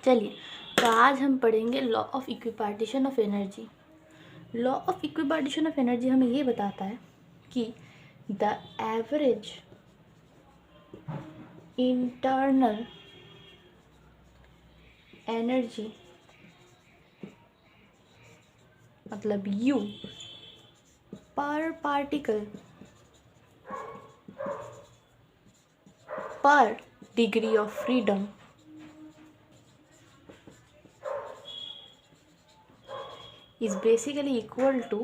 चलिए, तो आज हम पढ़ेंगे law of equipartition of energy. Law of equipartition of energy हमें ये बताता है कि द एवरेज इंटरनल एनर्जी मतलब U पर पार्टिकल पर degree of freedom is basically equal to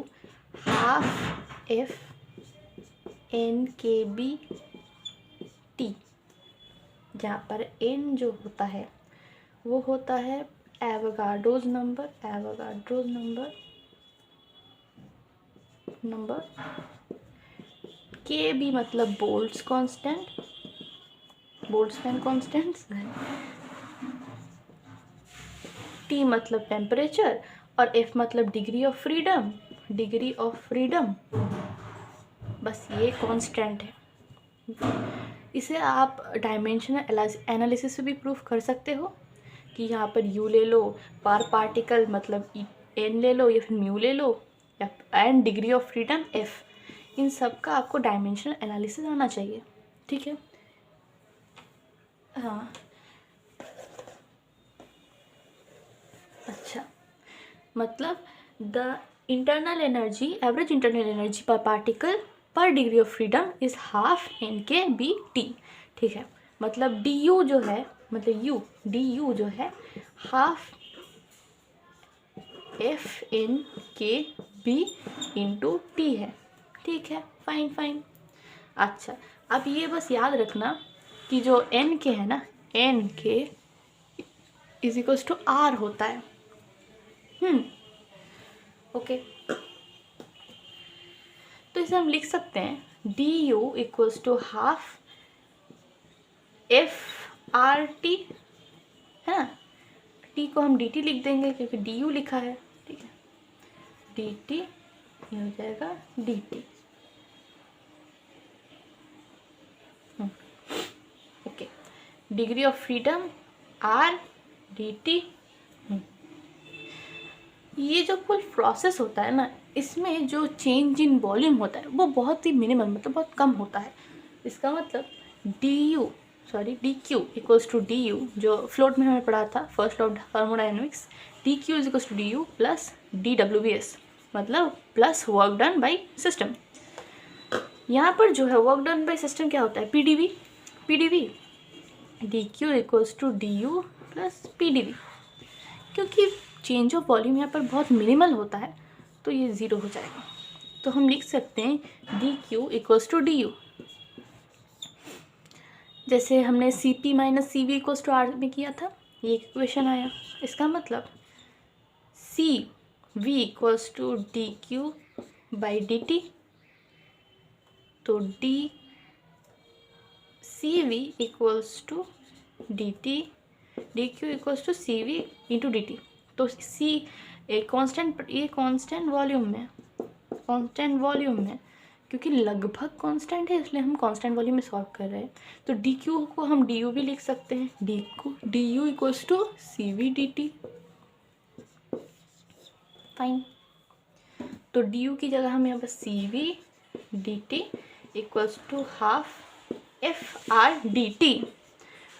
half F n kb t, जहाँ पर n जो होता है वो होता है एवोगाड्रोस नंबर kb मतलब बोल्ट्जमैन कांस्टेंट, t मतलब टेम्परेचर और f मतलब डिग्री ऑफ फ्रीडम। बस ये कांस्टेंट है। इसे आप डायमेंशनल एनालिसिस से भी प्रूफ कर सकते हो कि यहाँ पर u ले लो, पर पार्टिकल मतलब n ले लो या फिर म्यू ले लो, या and degree of freedom f, इन सब का आपको डायमेंशनल एनालिसिस आना चाहिए। ठीक है, हाँ अच्छा, मतलब the internal energy, average internal energy पर पार्टिकल पर degree of freedom is half an के बी टी। ठीक है, मतलब डी यू जो है, मतलब डी यू जो है हाफ एफ एन के बी इंटू टी है। ठीक है, फाइन। अच्छा, अब ये बस याद रखना कि जो एन के है ना, एन के इज इक्वल्स टू आर होता है। ओके, तो इसे हम लिख सकते हैं D U equals to half F R T, है ना। टी को हम डी टी लिख देंगे क्योंकि डी यू लिखा है। ठीक है, डी टी ये हो जाएगा D T. Okay, degree of freedom are D T. ये जो फुल प्रोसेस होता है ना, इसमें जो चेंज इन वॉल्यूम होता है वो बहुत ही मिनिमम, मतलब बहुत कम होता है। इसका मतलब D Q equals to D U, जो फ्लोट में हमें पढ़ा था first law of thermodynamics, D Q is equals to D U plus D W B S, मतलब plus work done by system. यहाँ पर जो है वर्क डन बाई सिस्टम क्या होता है, P D V. D Q equals to D U plus P D V. क्योंकि change of volume यहाँ पर बहुत मिनिमल होता है तो ये ज़ीरो हो जाएगा। तो हम लिख सकते हैं D Q equals to D U, जैसे हमने C P minus C V equals to R में किया था, ये इक्वेशन आया। इसका मतलब C V equals to D Q by D T, तो D C V equals to D T, D Q equals to C V into D T. तो C एक कांस्टेंट, ये कांस्टेंट वॉल्यूम में क्योंकि लगभग कांस्टेंट है इसलिए हम कांस्टेंट वॉल्यूम में सॉल्व कर रहे हैं। तो डी क्यू को हम डी यू भी लिख सकते हैं, D U equals to C V D T. Fine, तो डी यू की जगह हम यहाँ पर C V D T equals to half F R D T.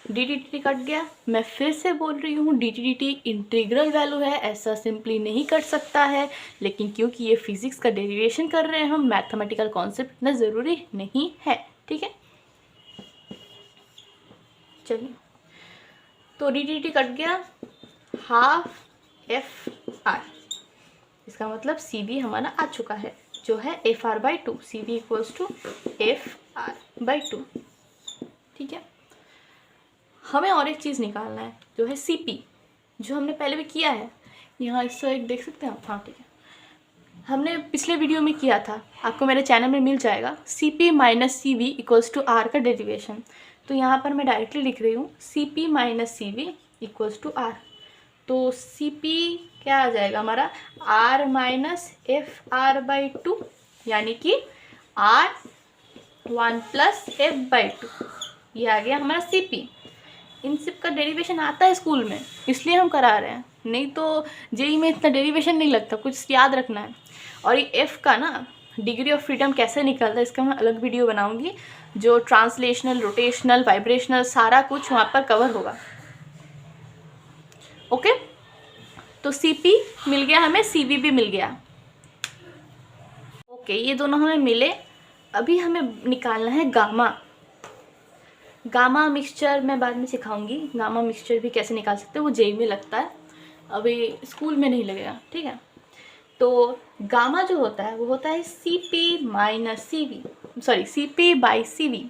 D T T cut गया। मैं फिर से बोल रही हूँ D T T integral value है, ऐसा सिंपली नहीं कट सकता है, लेकिन क्योंकि ये फिजिक्स का डेरिवेशन कर रहे हैं हम, मैथमेटिकल कॉन्सेप्ट इतना ज़रूरी नहीं है। ठीक है, चलिए, तो डी टी टी कट गया, हाफ एफ आर, इसका मतलब सी बी हमारा आ चुका है जो है F R by two, C B equals to F R by two. ठीक है, हमें और एक चीज़ निकालना है जो है सी पी, जो हमने पहले भी किया है। यहाँ इससे एक देख सकते हैं आप, हाँ ठीक है, हमने पिछले वीडियो में किया था, आपको मेरे चैनल में मिल जाएगा, C P minus C V equals to R का डेरिवेशन। तो यहाँ पर मैं डायरेक्टली लिख रही हूँ C P minus C V equals to R. तो सी पी क्या आ जाएगा हमारा, R minus F R by two, यानी कि R one plus F by two, ये आ गया हमारा सी पी। इन सब का डेरिवेशन आता है स्कूल में, इसलिए हम करा रहे हैं, नहीं तो जेई में इतना डेरिवेशन नहीं लगता, कुछ याद रखना है। और ये एफ का ना डिग्री ऑफ फ्रीडम कैसे निकलता है इसका मैं अलग वीडियो बनाऊंगी, जो ट्रांसलेशनल, रोटेशनल, वाइब्रेशनल सारा कुछ वहाँ पर कवर होगा। ओके, तो सीपी मिल गया हमें, सीवी भी मिल गया। ओके, ये दोनों हमें मिले। अभी हमें निकालना है गामा। गामा मिक्सचर मैं बाद में सिखाऊंगी, गामा मिक्सचर भी कैसे निकाल सकते हैं, वो जेई में लगता है, अभी स्कूल में नहीं लगेगा, ठीक है। तो गामा जो होता है वो होता है CP minus CV, sorry CP by CV।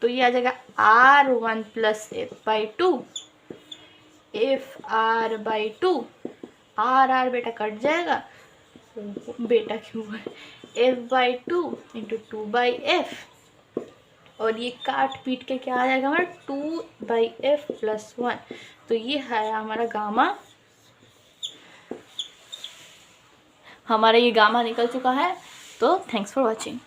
तो ये आ जाएगा R1 plus F/2, FR/2, R बेटा कट जाएगा, बेटा क्यों है, F/2 इंटू 2/F, और ये काट पीट के क्या आ जाएगा हमारा 2/F प्लस 1। तो ये है हमारा गामा, हमारा ये गामा निकल चुका है। तो थैंक्स फॉर वॉचिंग।